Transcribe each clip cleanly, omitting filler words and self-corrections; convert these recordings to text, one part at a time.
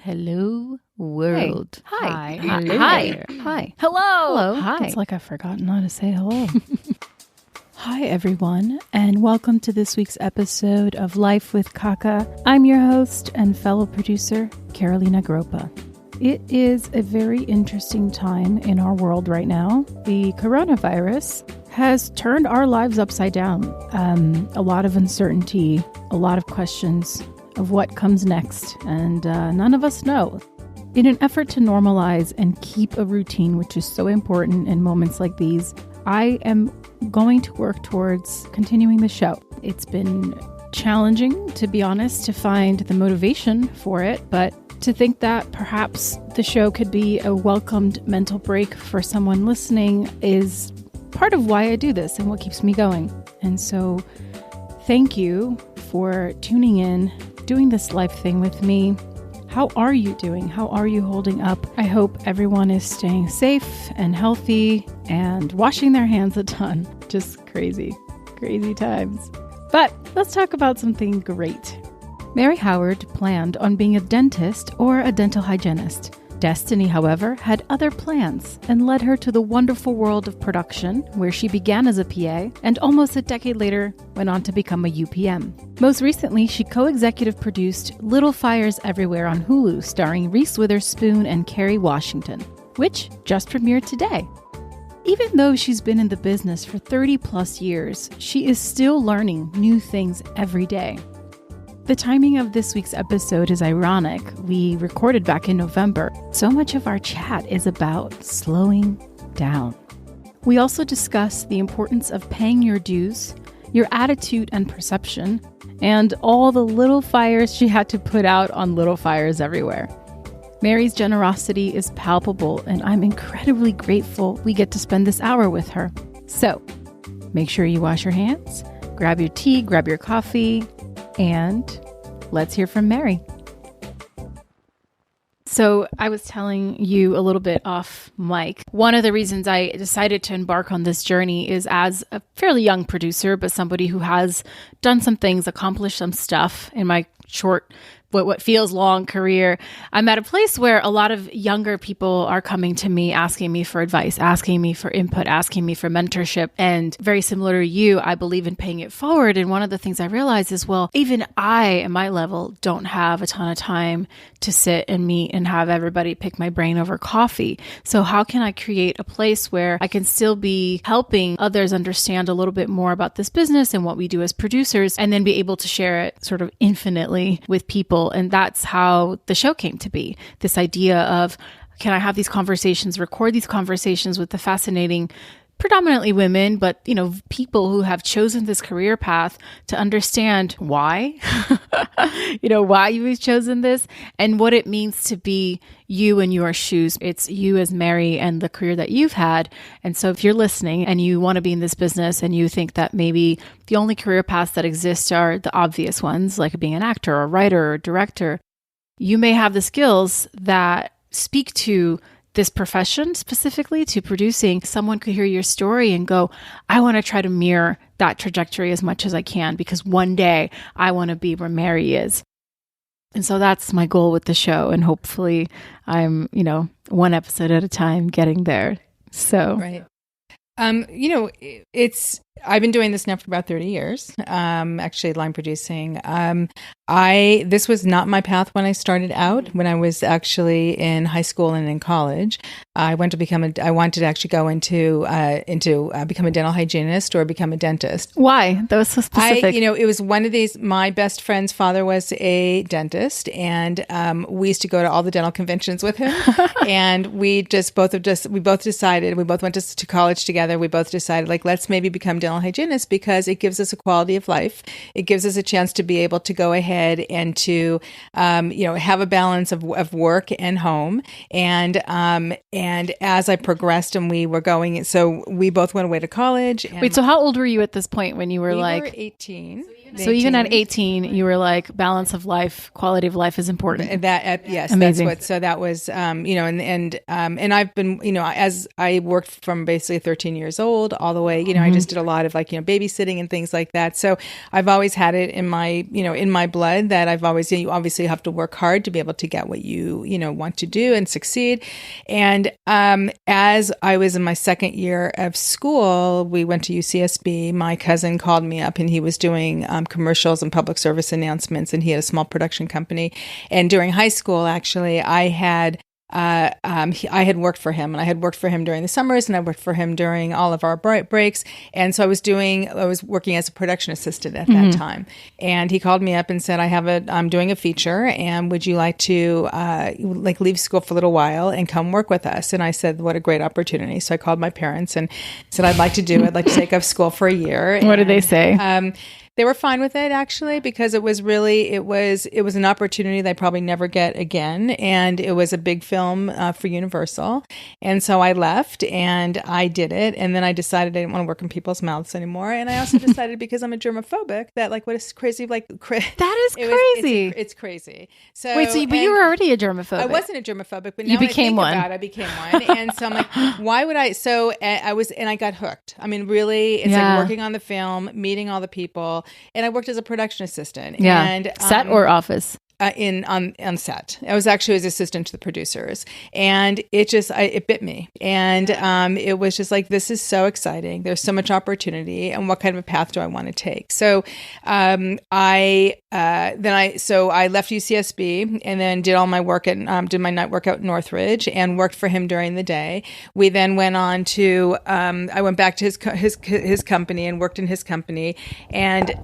Hello, world. Hey. Hi. Hello Hi. there. Hi. Hello. Hi. It's like I've forgotten how to say hello. Hi, everyone, and welcome to this week's episode of Life with CACA. I'm your host and fellow producer, Carolina Groppa. It is a very interesting time in our world right now. The coronavirus has turned our lives upside down. A lot of uncertainty, a lot of questions of what comes next, and none of us know. In an effort to normalize and keep a routine, which is so important in moments like these, I am going to work towards continuing the show. It's been challenging, to be honest, to find the motivation for it, but to think that perhaps the show could be a welcomed mental break for someone listening is part of why I do this and what keeps me going. And so thank you for tuning in, doing this life thing with me. How are you doing? How are you holding up? I hope everyone is staying safe and healthy and washing their hands a ton. Just crazy times. But let's talk about something great. Merri Howard planned on being a dentist or a dental hygienist. Destiny, however, had other plans and led her to the wonderful world of production, where she began as a PA and almost a decade later went on to become a UPM. Most recently, she co-executive produced Little Fires Everywhere on Hulu, starring Reese Witherspoon and Kerry Washington, which just premiered today. Even though she's been in the business for 30 plus years, she is still learning new things every day. The timing of this week's episode is ironic. We recorded back in November. So much of our chat is about slowing down. We also discuss the importance of paying your dues, your attitude and perception, and all the little fires she had to put out on Little Fires Everywhere. Merri's generosity is palpable, and I'm incredibly grateful we get to spend this hour with her. So, make sure you wash your hands, grab your tea, grab your coffee, and let's hear from Merri. So I was telling you a little bit off mic. One of the reasons I decided to embark on this journey is as a fairly young producer, but somebody who has done some things, accomplished some stuff in my short, what feels long career. I'm at a place where a lot of younger people are coming to me, asking me for advice, asking me for input, asking me for mentorship. And very similar to you, I believe in paying it forward. And one of the things I realized is, well, even I, at my level, don't have a ton of time to sit and meet and have everybody pick my brain over coffee. So how can I create a place where I can still be helping others understand a little bit more about this business and what we do as producers, and then be able to share it sort of infinitely with people? And that's how the show came to be. This idea of, can I have these conversations, record these conversations with the fascinating, predominantly women, but, people who have chosen this career path, to understand why, why you've chosen this and what it means to be you in your shoes. It's you as Merri and the career that you've had. And so if you're listening and you want to be in this business and you think that maybe the only career paths that exist are the obvious ones, like being an actor or writer or director, you may have the skills that speak to this profession, specifically to producing. Someone could hear your story and go, I want to try to mirror that trajectory as much as I can, because one day I want to be where Merri is. And so that's my goal with the show. And hopefully I'm, one episode at a time getting there. So, right. I've been doing this now for about 30 years, actually line producing. This was not my path when I started out, when I was actually in high school and in college. I wanted to actually go into become a dental hygienist or become a dentist. Why? That was so specific. It was one of these, my best friend's father was a dentist, and we used to go to all the dental conventions with him. And we both decided, we both went to college together. We both decided, let's maybe become dental hygienists, because it gives us a quality of life. It gives us a chance to be able to go ahead and to, have a balance of work and home. And as I progressed and we were going, so we both went away to college. Wait, so how old were you at this point when you were we were 18. So even at 18, you were like, balance of life, quality of life is important. Yes, amazing. So that was, and I've been, as I worked from basically 13 years old all the way, I just did a lot of babysitting and things like that. So I've always had it in my blood that I've always, you obviously have to work hard to be able to get what you want to do and succeed. And as I was in my second year of school, we went to UCSB. My cousin called me up and he was doing commercials and public service announcements, and he had a small production company. And during high school, actually, I had worked for him, and I had worked for him during the summers, and I worked for him during all of our breaks. And so I was working as a production assistant at that time. And he called me up and said, I'm doing a feature, and would you like to leave school for a little while and come work with us? And I said, what a great opportunity. So I called my parents and said, I'd like to to take up school for a year. What did they say? They were fine with it, actually, because it was an opportunity that I probably never get again. And it was a big film for Universal. And so I left and I did it. And then I decided I didn't want to work in people's mouths anymore. And I also decided, because I'm a germophobic, that what is crazy? That is crazy. It's crazy. But you were already a germophobic. I wasn't a germophobic, but now you became one. I became one. And so I'm like, why would I? So I got hooked. I mean, really, it's like working on the film, meeting all the people. And I worked as a production assistant. Yeah. And, set or office? On set. I was actually his assistant to the producers, and it bit me. And it was just like, this is so exciting. There's so much opportunity, and what kind of a path do I want to take? So I left UCSB and then did all my work did my night work out in Northridge and worked for him during the day. We then went on to I went back to his company and worked in his company. And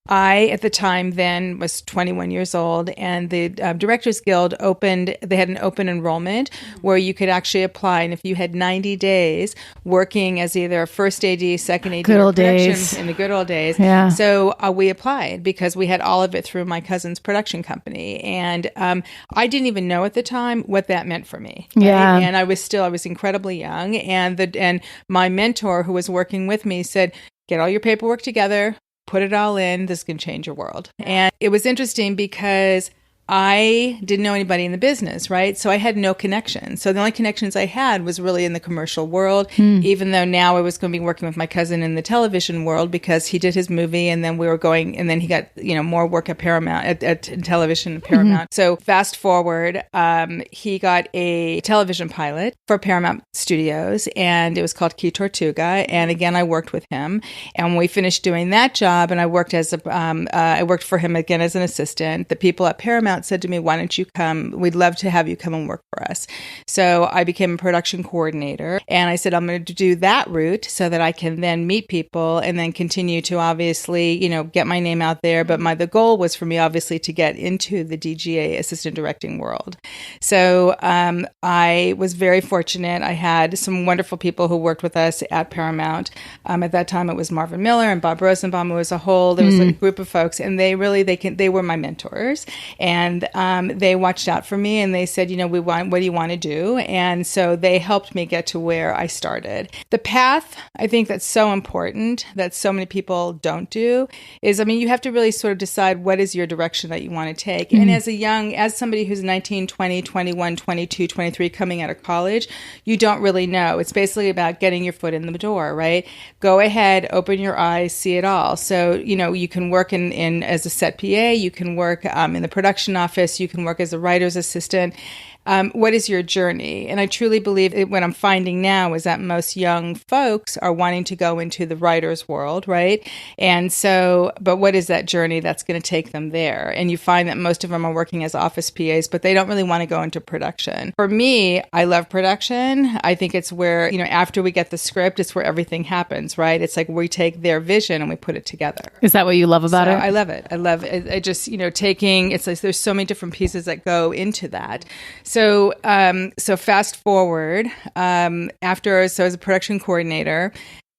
I at the time then was 21 years old. And the Directors Guild they had an open enrollment where you could actually apply. And if you had 90 days working as either a first AD, second AD, good or old days. in the good old days. Yeah. So we applied because we had all of it through my cousin's production company. And I didn't even know at the time what that meant for me. Right? Yeah. And I was incredibly young. And my mentor who was working with me said, get all your paperwork together, put it all in. This can change your world. And it was interesting because I didn't know anybody in the business, right? So I had no connections. So the only connections I had was really in the commercial world, even though now I was going to be working with my cousin in the television world because he did his movie, and then he got, more work at Paramount, at television at Paramount. So fast forward, he got a television pilot for Paramount Studios, and it was called Key Tortuga. And again, I worked with him, and when we finished doing that job, and I worked I worked for him again as an assistant. The people at Paramount said to me, why don't you come? We'd love to have you come and work for us. So I became a production coordinator, and I said, I'm going to do that route so that I can then meet people and then continue to obviously, get my name out there. But the goal was for me, obviously, to get into the DGA assistant directing world. So I was very fortunate. I had some wonderful people who worked with us at Paramount. At that time, it was Marvin Miller and Bob Rosenbaum. It was there was a group of folks, and they were my mentors. And they watched out for me, and they said, what do you want to do? And so they helped me get to where I started. The path, I think that's so important that so many people don't do is, you have to really sort of decide what is your direction that you want to take. And as somebody who's 19, 20, 21, 22, 23 coming out of college, you don't really know. It's basically about getting your foot in the door, right? Go ahead, open your eyes, see it all. So, you can work in as a set PA, you can work in the production office, you can work as a writer's assistant. What is your journey? And I truly believe what I'm finding now is that most young folks are wanting to go into the writer's world, right? And so, but what is that journey that's going to take them there? And you find that most of them are working as office PAs, but they don't really want to go into production. For me, I love production. I think it's where, after we get the script, it's where everything happens, right? It's like we take their vision and we put it together. Is that what you love about it? I love it. I love it. I just, it's like there's so many different pieces that go into that. So fast forward, so as a production coordinator,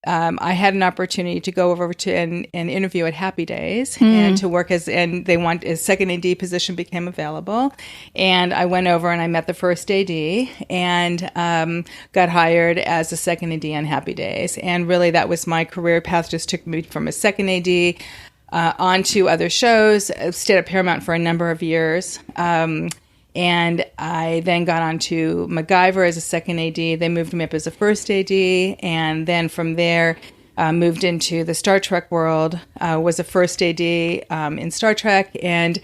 I had an opportunity to go over to an interview at Happy Days and to work a second AD position became available. And I went over and I met the first AD and got hired as a second AD on Happy Days. And really that was my career path, just took me from a second AD on to other shows. I stayed at Paramount for a number of years. And I then got on to MACGYVER as a second AD. They moved me up as a first AD. And then from there, moved into the Star Trek world, was a first AD in Star Trek. And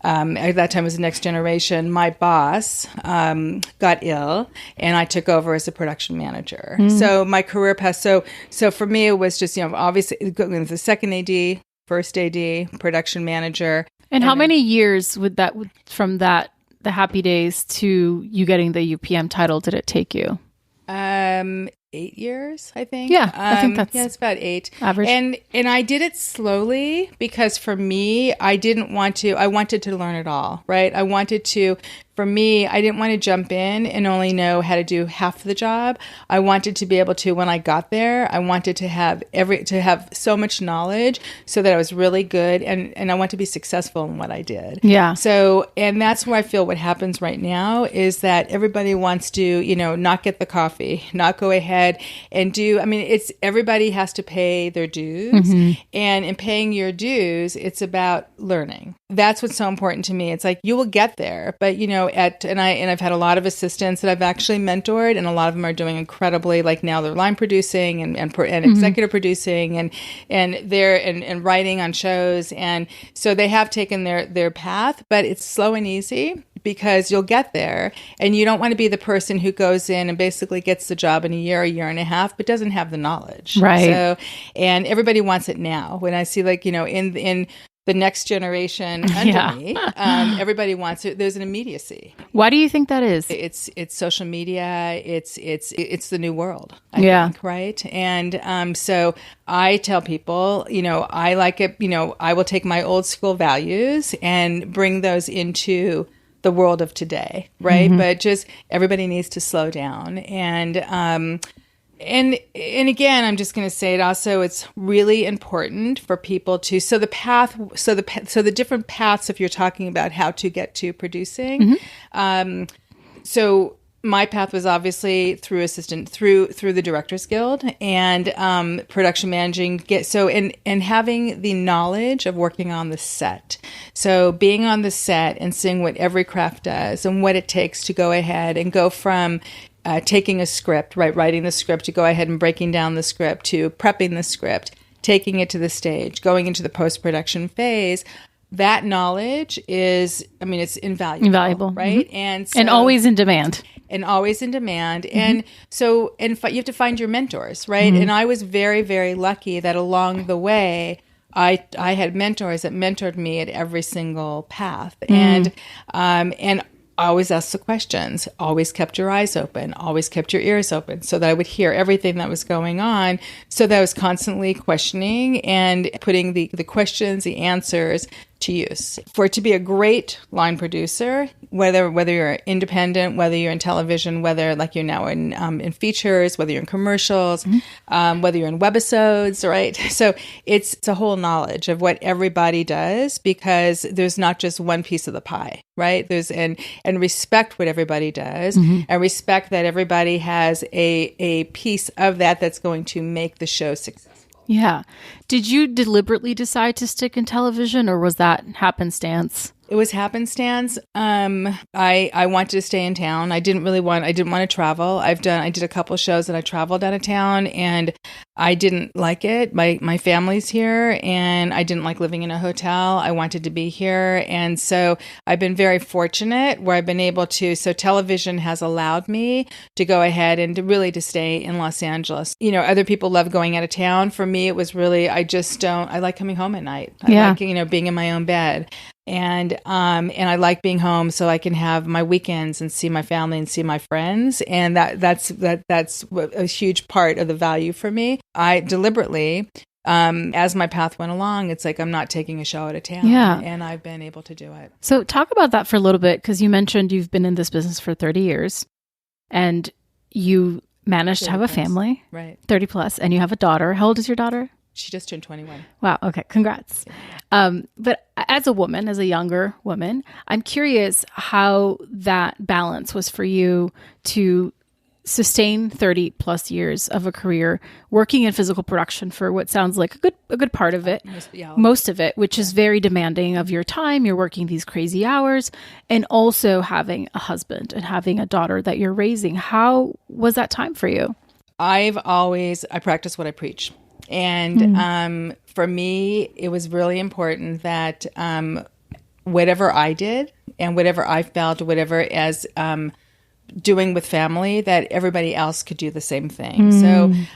at that time it was the Next Generation. My boss got ill, and I took over as a production manager. So my career path, so for me, it was just, obviously the second AD, first AD, production manager. And how many years would that, from that, the Happy Days to you getting the UPM title, did it take you? 8 years, I think. Yeah, I think that's it's about 8 average. And I did it slowly because for me, I wanted to learn it all, right? For me, I didn't want to jump in and only know how to do half the job. I wanted to be able to, when I got there, I wanted to have so much knowledge so that I was really good, and I want to be successful in what I did. Yeah. So, and that's where I feel what happens right now is that everybody wants to, not get the coffee, not go ahead and do, everybody has to pay their dues. And in paying your dues, it's about learning. That's what's so important to me. It's like, you will get there, but I've had a lot of assistants that I've actually mentored, and a lot of them are doing incredibly, like now they're line producing and executive producing and writing on shows. And so they have taken their path, but it's slow and easy because you'll get there, and you don't want to be the person who goes in and basically gets the job in a year and a half, but doesn't have the knowledge. Right. So, and everybody wants it now. When I see in the next generation under me, everybody wants it. There's an immediacy. Why do you think that is? It's social media. It's the new world. I think, right? And so I tell people, I like it. I will take my old school values and bring those into the world of today, right? But just everybody needs to slow down. And again, I'm just going to say it also, it's really important for people to, so the different paths, if you're talking about how to get to producing. So my path was obviously through the Directors Guild and production managing, and having the knowledge of working on the set. So being on the set and seeing what every craft does and what it takes to go ahead and go from taking a script, right, writing the script, to go ahead and breaking down the script, to prepping the script, taking it to the stage, going into the post-production phase. That knowledge is, it's invaluable. Right? And always in demand. And so, you have to find your mentors, right? And I was very, very lucky that along the way, I had mentors that mentored me at every single path. And always asked the questions, always kept your eyes open, always kept your ears open so that I would hear everything that was going on, so that I was constantly questioning and putting the questions, the answers to use. For it to be a great line producer, whether you're independent, whether you're in television, whether like you're now in features, whether you're in commercials, whether you're in webisodes, right? So it's a whole knowledge of what everybody does, because there's not just one piece of the pie, right? There's and respect what everybody does, and respect that everybody has a piece of that that's going to make the show successful. Yeah. Did you deliberately decide to stick in television, or was that happenstance? It was happenstance. I wanted to stay in town. I didn't want to travel. I did a couple shows that I traveled out of town, and I didn't like it. My family's here, and I didn't like living in a hotel. I wanted to be here. And so I've been very fortunate where I've been able to, so television has allowed me to go ahead and to stay in Los Angeles. Other people love going out of town. For me, it was really, I like coming home at night. I like, being in my own bed. And I like being home so I can have my weekends and see my family and see my friends. And that's a huge part of the value for me. I deliberately, as my path went along, it's like I'm not taking a show out of town. Yeah. And I've been able to do it. So talk about that for a little bit, because you mentioned you've been in this business for 30 years and you managed to have a family. Right. 30 plus. And you have a daughter. How old is your daughter? She just turned 21. Wow. Okay. Congrats. But as a younger woman, I'm curious how that balance was for you to sustain 30 plus years of a career working in physical production for what sounds like a good part of it, most of it, which is very demanding of your time. You're working these crazy hours and also having a husband and having a daughter that you're raising. How was that time for you? I practice what I preach. And for me, it was really important that whatever I did and whatever I felt, whatever as doing with family, that everybody else could do the same thing.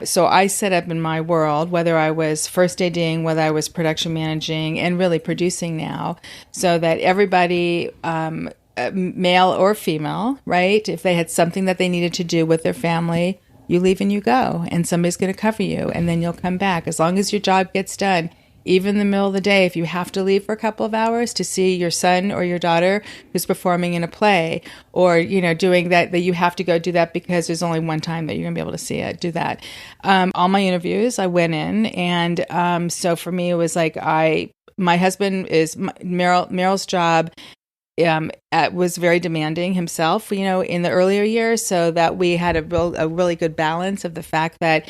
So I set up in my world, whether I was first ADing, whether I was production managing, and really producing now, so that everybody, male or female, right, if they had something that they needed to do with their family, you leave and you go, and somebody's going to cover you, and then you'll come back. As long as your job gets done, even in the middle of the day, if you have to leave for a couple of hours to see your son or your daughter who's performing in a play, or, doing that you have to go do that because there's only one time that you're going to be able to see it, do that. All my interviews, I went in, and so for me, it was like my husband is Merrill's job. Was very demanding himself, in the earlier years, so that we had a really good balance of the fact that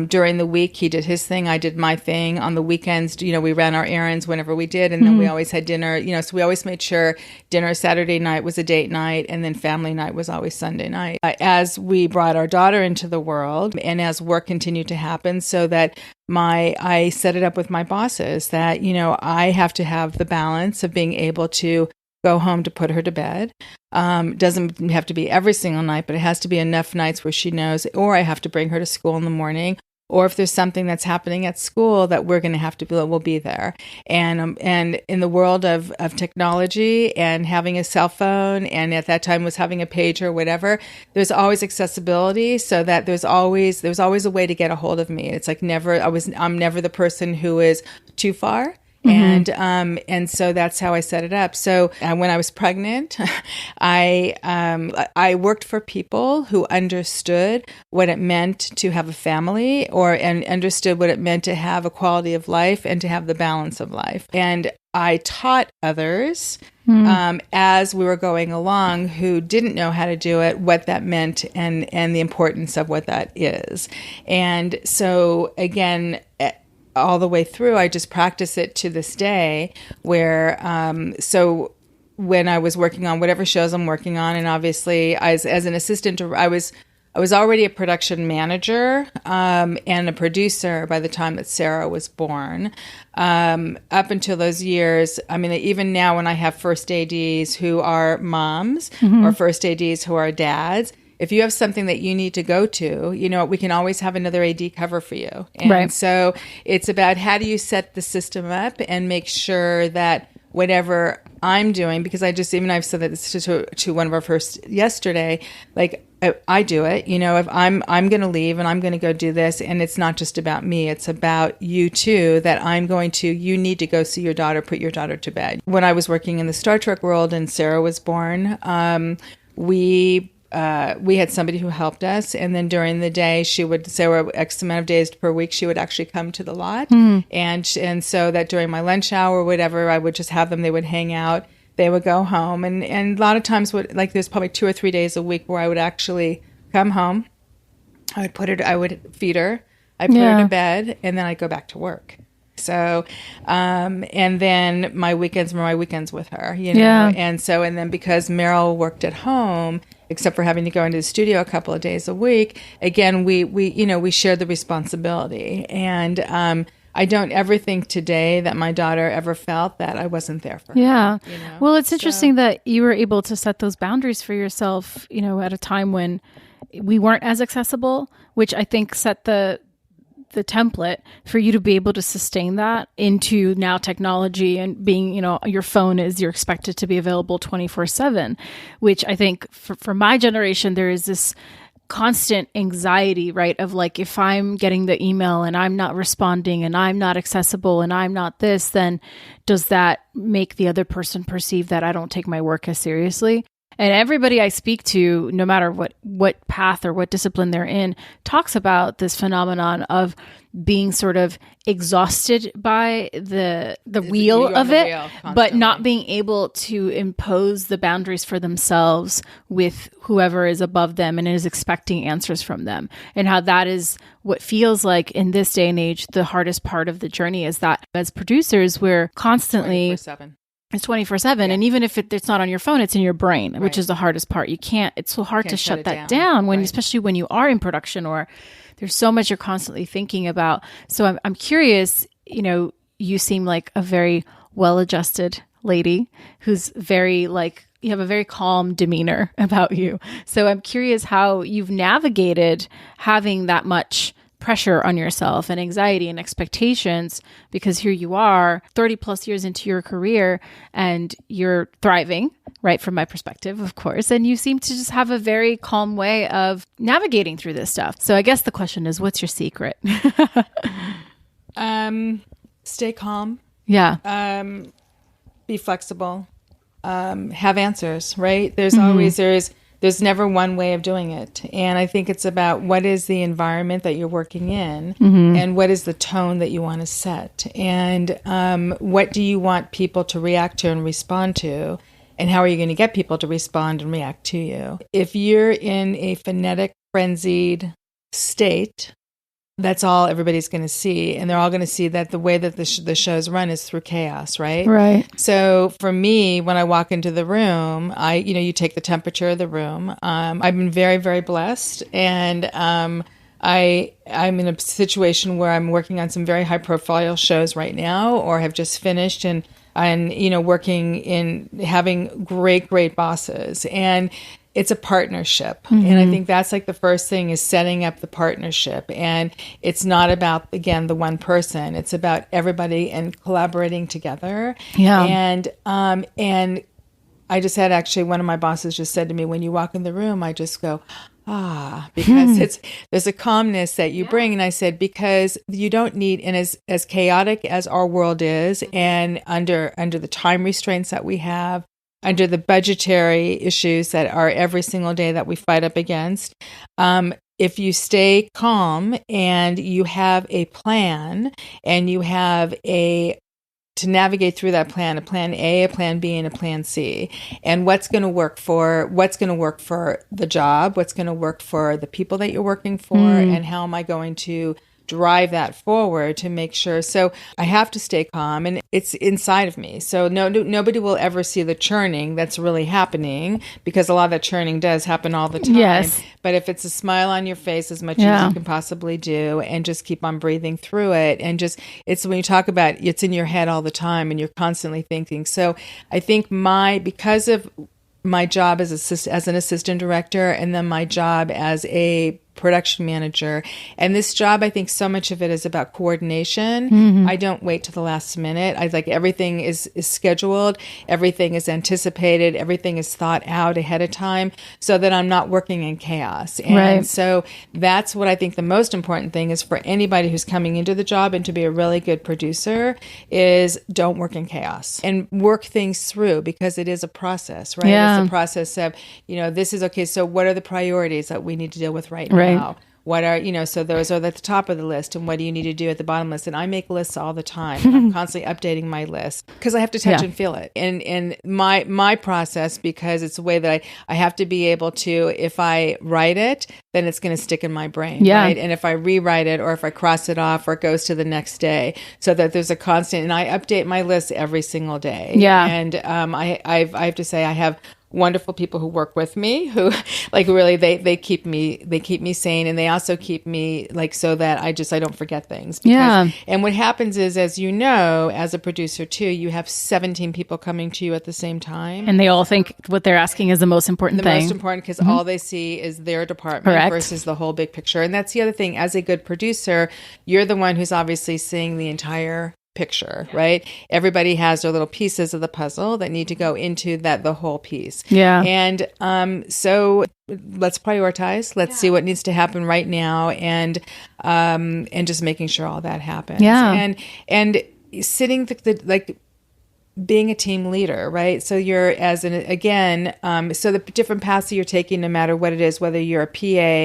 during the week he did his thing, I did my thing. On the weekends, we ran our errands whenever we did, and then we always had dinner, so we always made sure dinner Saturday night was a date night, and then family night was always Sunday night. As we brought our daughter into the world, and as work continued to happen, so that I set it up with my bosses that, I have to have the balance of being able to go home to put her to bed. Doesn't have to be every single night, but it has to be enough nights where she knows, or I have to bring her to school in the morning, or if there's something that's happening at school that we're going to have to be, we'll be there. And in the world of technology and having a cell phone, and at that time was having a pager or whatever, there's always accessibility, so that there's always a way to get a hold of me. It's like I'm never the person who is too far. And so that's how I set it up. So when I was pregnant, I worked for people who understood what it meant to have a family, and understood what it meant to have a quality of life and to have the balance of life. And I taught others as we were going along who didn't know how to do it, what that meant, and the importance of what that is. And so again, all the way through, I just practice it to this day, where so when I was working on whatever shows I'm working on, and obviously as an assistant, I was already a production manager and a producer by the time that Sarah was born. Up until those years, I mean, even now when I have first ADs who are moms, or first ADs who are dads, if you have something that you need to go to, we can always have another AD cover for you. And so it's about how do you set the system up and make sure that whatever I'm doing, because I've said this to one of our first yesterday, like I do it, if I'm going to leave and I'm going to go do this, and it's not just about me, it's about you too, that you need to go see your daughter, put your daughter to bed. When I was working in the Star Trek world and Sarah was born, we had somebody who helped us, and then during the day Sarah X amount of days per week, she would actually come to the lot, and so that during my lunch hour or whatever, I would just have them, they would hang out, they would go home, and a lot of times there's probably 2 or 3 days a week where I would actually come home, I would feed her, I'd put her to bed, and then I'd go back to work. So, and then my weekends were my weekends with her, and then because Merrill worked at home, except for having to go into the studio a couple of days a week, again, we shared the responsibility. And I don't ever think today that my daughter ever felt that I wasn't there for her. Yeah. Well, it's interesting that you were able to set those boundaries for yourself, at a time when we weren't as accessible, which I think set the template for you to be able to sustain that into now technology and being, your phone you're expected to be available 24/7, which I think for my generation, there is this constant anxiety, right? Of like, if I'm getting the email and I'm not responding and I'm not accessible and I'm not this, then does that make the other person perceive that I don't take my work as seriously? And everybody I speak to, no matter what path or what discipline they're in, talks about this phenomenon of being sort of exhausted by the wheel of it, but not being able to impose the boundaries for themselves with whoever is above them and is expecting answers from them. And how that is what feels like in this day and age, the hardest part of the journey is that as producers, we're constantly... 24/7. It's 24/7. Yeah. And even if it's not on your phone, it's in your brain, which is the hardest part. It's so hard to shut that down when, especially when you are in production or there's so much you're constantly thinking about. So I'm curious, you seem like a very well-adjusted lady who's very you have a very calm demeanor about you. So I'm curious how you've navigated having that much pressure on yourself and anxiety and expectations, because here you are 30 plus years into your career and you're thriving, right? From my perspective, of course. And you seem to just have a very calm way of navigating through this stuff. So I guess the question is, what's your secret? Stay calm. Yeah. Be flexible. Have answers, right? There's never one way of doing it. And I think it's about what is the environment that you're working in and what is the tone that you want to set. And what do you want people to react to and respond to? And how are you going to get people to respond and react to you? If you're in a frenetic, frenzied state, that's all everybody's going to see. And they're all going to see that the way that the shows run is through chaos, right? Right. So for me, when I walk into the room, you take the temperature of the room. I've been very, very blessed. And I'm in a situation where I'm working on some very high profile shows right now, or have just finished and working in having great bosses. And it's a partnership. And I think that's the first thing is setting up the partnership. And it's not about, again, the one person. It's about everybody and collaborating together. Yeah. And I just had actually one of my bosses just said to me, when you walk in the room, I just go, because there's a calmness that you bring. And I said, because you don't need, and as chaotic as our world is, and under the time restraints that we have, under the budgetary issues that are every single day that we fight up against, if you stay calm and you have a plan and you have to navigate through that plan, a plan A, a plan B, and a plan C, and what's going to work for the job, what's going to work for the people that you're working for, and how am I going to drive that forward to make sure. So I have to stay calm, and it's inside of me. So nobody will ever see the churning that's really happening, because a lot of that churning does happen all the time. Yes. But if it's a smile on your face as much as you can possibly do, and just keep on breathing through it, and it's when you talk about it's in your head all the time and you're constantly thinking. So I think because of my job as an assistant director, and then my job as a production manager. And this job, I think so much of it is about coordination. I don't wait to the last minute. Everything is scheduled. Everything is anticipated. Everything is thought out ahead of time, so that I'm not working in chaos. And so that's what I think the most important thing is for anybody who's coming into the job and to be a really good producer is don't work in chaos and work things through, because it is a process, right? Yeah. It's a process of, this is okay. So what are the priorities that we need to deal with right now? What are, so those are at the top of the list, and what do you need to do at the bottom list? And I make lists all the time. And I'm constantly updating my list because I have to touch and feel it. And my process, because it's the way that I have to be able to, if I write it, then it's going to stick in my brain, right? And if I rewrite it, or if I cross it off, or it goes to the next day, so that there's a constant, and I update my list every single day. Yeah. And I have to say I have wonderful people who work with me who really they keep me sane, and they also keep me so that I don't forget things. And what happens is, as you know, as a producer too, you have 17 people coming to you at the same time, and they all think what they're asking is the most important thing. Most important, because all they see is their department versus the whole big picture. And that's the other thing. As a good producer, you're the one who's obviously seeing the entire picture, right? Everybody has their little pieces of the puzzle that need to go into the whole piece. Yeah. And so let's prioritize. Let's see what needs to happen right now, and just making sure all that happens. Yeah. And sitting being a team leader, right? So you're so the different paths that you're taking, no matter what it is, whether you're a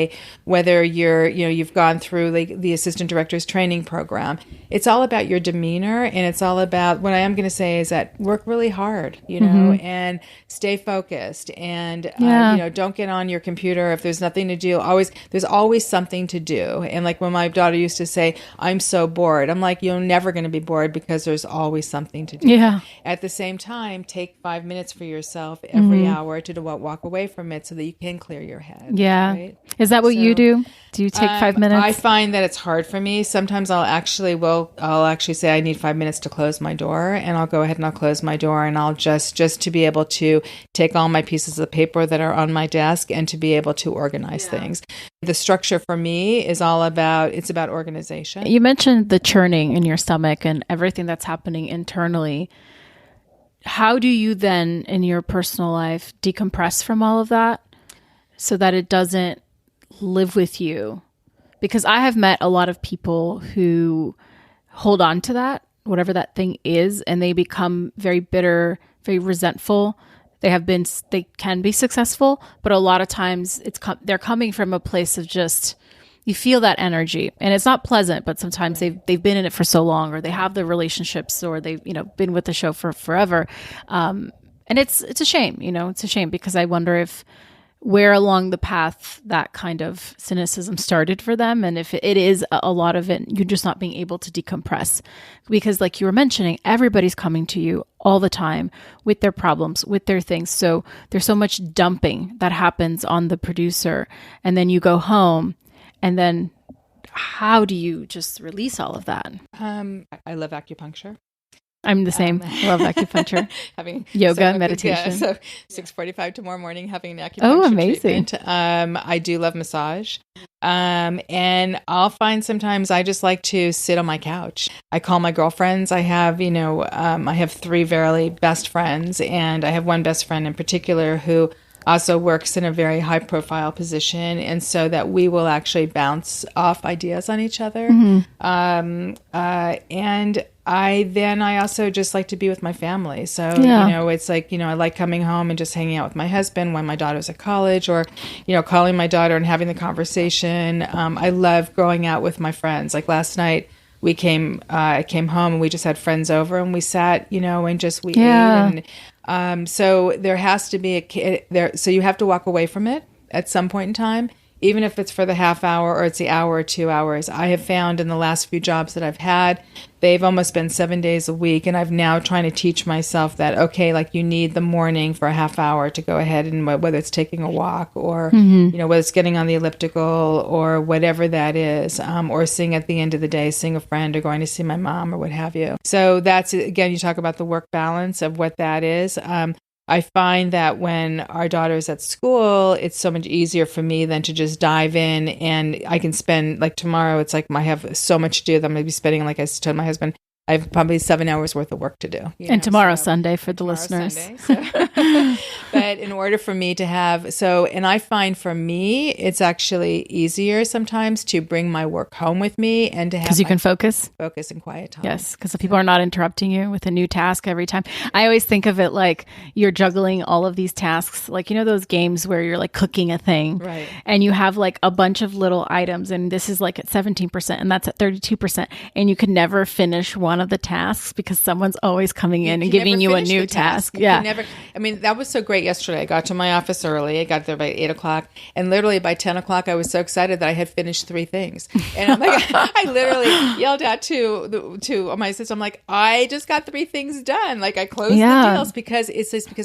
PA, whether you've gone through like the assistant director's training program, it's all about your demeanor, and it's all about, what I am going to say is that work really hard, and stay focused, and don't get on your computer if there's nothing to do. There's always something to do. And like when my daughter used to say, "I'm so bored," I'm like, "You're never going to be bored because there's always something to do." Yeah. At the same time, take 5 minutes for yourself every hour to walk away from it so that you can clear your head. Yeah. Right? Is that what you do? Do you take 5 minutes? I find that it's hard for me. Sometimes I'll actually say I need 5 minutes to close my door, and I'll go ahead and I'll close my door, and I'll just to be able to take all my pieces of paper that are on my desk and to be able to organize things. The structure for me is it's about organization. You mentioned the churning in your stomach and everything that's happening internally. How do you then, in your personal life, decompress from all of that so that it doesn't live with you? Because I have met a lot of people who hold on to that, whatever that thing is, and they become very bitter, very resentful. They can be successful, but a lot of times they're coming from a place of just, you feel that energy, and it's not pleasant, but sometimes they've been in it for so long, or they have the relationships, or they've been with the show for forever. And it's a shame, it's a shame, because I wonder where along the path that kind of cynicism started for them. And if it is a lot of it, you're just not being able to decompress, because like you were mentioning, everybody's coming to you all the time with their problems, with their things. So there's so much dumping that happens on the producer, and then you go home. And then how do you just release all of that? I love acupuncture. I'm the same. Love acupuncture. Having yoga, meditation. Yeah, so 6:45 tomorrow morning, having an acupuncture amazing. treatment. I do love massage. And I'll find sometimes I just like to sit on my couch. I call my girlfriends. I have, I have 3 very best friends, and I have one best friend in particular who also works in a very high profile position, and so that we will actually bounce off ideas on each other. And I also just like to be with my family. So, it's like, I like coming home and just hanging out with my husband when my daughter's at college, or, calling my daughter and having the conversation. I love going out with my friends. Like last night, I came home and we just had friends over, and we sat, and just we ate. And so there has to be so you have to walk away from it at some point in time, even if it's for the half hour or it's the hour or 2 hours. I have found in the last few jobs that I've had, they've almost been 7 days a week. And I've now trying to teach myself that, okay, like you need the morning for a half hour to go ahead and whether it's taking a walk or, whether it's getting on the elliptical or whatever that is, or seeing at the end of the day, seeing a friend or going to see my mom or what have you. So that's, again, you talk about the work balance of what that is. I find that when our daughter is at school, it's so much easier for me than to just dive in, and I can spend, like tomorrow, it's like I have so much to do that I'm going to be spending, like I told my husband, I have probably 7 hours worth of work to do. And tomorrow's Sunday for the listeners. Sunday, but in order for me to have, and I find for me, it's actually easier sometimes to bring my work home with me and to have, because you can focus and quiet time. Yes. Because if people are not interrupting you with a new task every time. I always think of it like you're juggling all of these tasks, like, those games where you're like cooking a thing, right? And you have like a bunch of little items, and this is like at 17% and that's at 32%. And you can never finish one of the tasks because someone's always coming in and giving you a new task. That was so great yesterday. I got to my office early. I got there by 8 o'clock, and literally by 10 o'clock, I was so excited that I had finished 3 things. And I'm like, I literally yelled out to my sister, I'm like, I just got 3 things done. Like I closed the deals because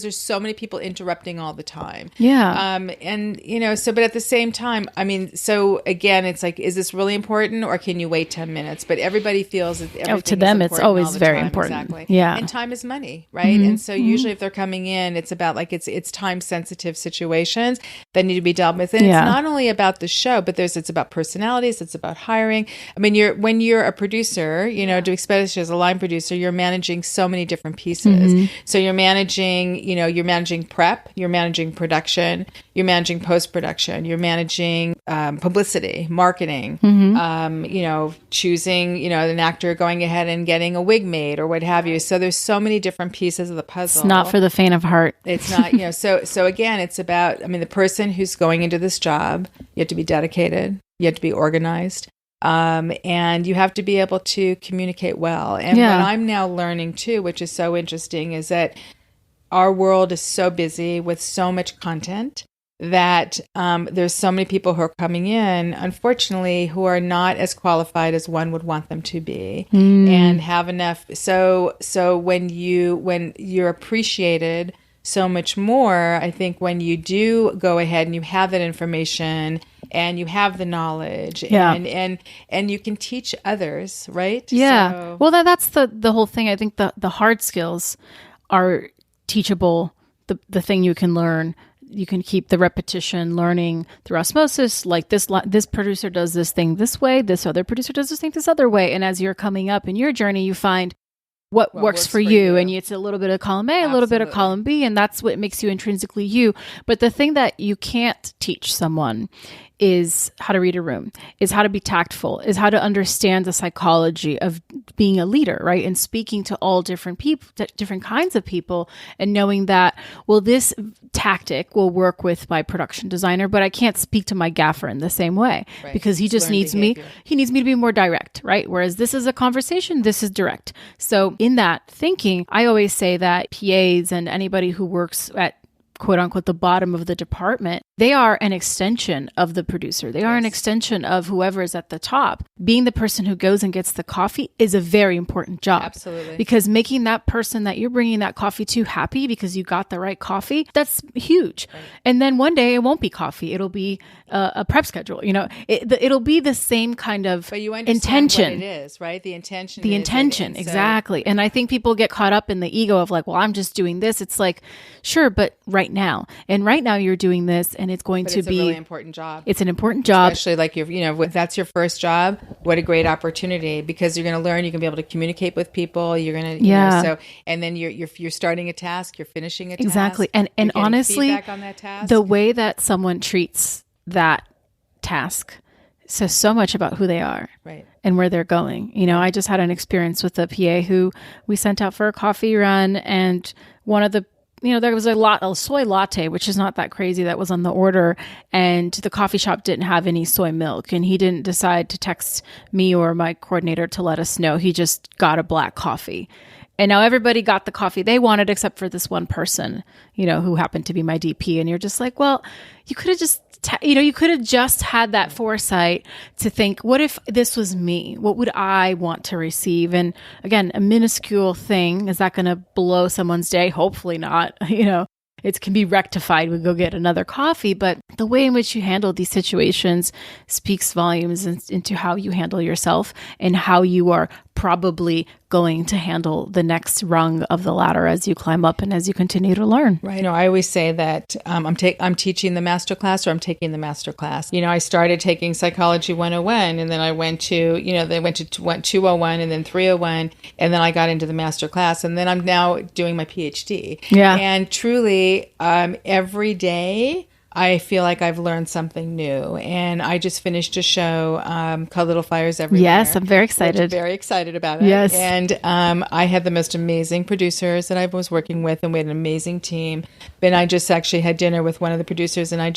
there's so many people interrupting all the time. Yeah. But at the same time, so again, it's like, is this really important, or can you wait 10 minutes? But everybody feels that everything to them, it's always very important. Exactly. Yeah. And time is money, right? Mm-hmm. And so usually if they're coming in, it's about like, it's time sensitive situations that need to be dealt with. And it's not only about the show, but it's about personalities. It's about hiring. when you're a producer, especially as a line producer, you're managing so many different pieces. Mm-hmm. So you're managing prep, you're managing production, you're managing post-production, you're managing publicity, marketing, choosing, an actor going ahead and getting a wig made or what have you. So there's so many different pieces of the puzzle. It's not for the faint of heart. It's not, so again, it's about, the person who's going into this job, you have to be dedicated, you have to be organized, and you have to be able to communicate well. And what I'm now learning too, which is so interesting, is that our world is so busy with so much content that there's so many people who are coming in, unfortunately, who are not as qualified as one would want them to be and have enough. So when you're appreciated so much more, I think when you do go ahead and you have that information and you have the knowledge and you can teach others, right? Yeah. So, well, that's the whole thing. I think the hard skills are teachable. The thing you can learn, you can keep the repetition, learning through osmosis. Like this producer does this thing this way, this other producer does this thing this other way. And as you're coming up in your journey, you find what works for you. And it's a little bit of column A, a little bit of column B, and that's what makes you intrinsically you. But the thing that you can't teach someone is how to read a room, is how to be tactful, is how to understand the psychology of being a leader, right? And speaking to all different people, different kinds of people, and knowing that, well, this tactic will work with my production designer, but I can't speak to my gaffer in the same way because he just needs me. He needs me to be more direct, right? Whereas this is a conversation, this is direct. So in that thinking, I always say that PAs and anybody who works at quote unquote the bottom of the department, they are an extension of the producer. They are an extension of whoever is at the top. Being the person who goes and gets the coffee is a very important job. Absolutely. Because making that person that you're bringing that coffee to happy because you got the right coffee, that's huge. Right. And then one day it won't be coffee. It'll be a prep schedule. It'll be the same kind of but you understand intention. What it is, right? The intention. The intention, exactly. And I think people get caught up in the ego of like, well, I'm just doing this. It's like, sure, but right now. And right now you're doing this and it's going to be a really important job. It's an important job. Especially like if that's your first job, what a great opportunity because you're going to learn, you're going to be able to communicate with people. You're going to, and then you're starting a task, you're finishing a task. Exactly. And honestly, feedback on that task. The way that someone treats that task says so much about who they are. Right. And where they're going. I just had an experience with a PA who we sent out for a coffee run and one of the there was a soy latte, which is not that crazy, that was on the order. And the coffee shop didn't have any soy milk. And he didn't decide to text me or my coordinator to let us know. He just got a black coffee. And now everybody got the coffee they wanted except for this one person, who happened to be my DP. And you're just like, well, you could have just, you could have just had that foresight to think, what if this was me? What would I want to receive? And again, a minuscule thing, is that going to blow someone's day? Hopefully not. It can be rectified. We go get another coffee, but the way in which you handle these situations speaks volumes into how you handle yourself and how you are probably going to handle the next rung of the ladder as you climb up and as you continue to learn. Right. I always say that I'm teaching the master class or I'm taking the master class. I started taking Psychology 101 and then I went to, they went to 201 and then 301 and then I got into the master class and then I'm now doing my PhD. Yeah. And truly every day I feel like I've learned something new. And I just finished a show called Little Fires Everywhere. Yes, I'm very excited. I'm very excited about it. Yes. And I had the most amazing producers that I was working with, and we had an amazing team. And I just actually had dinner with one of the producers, and I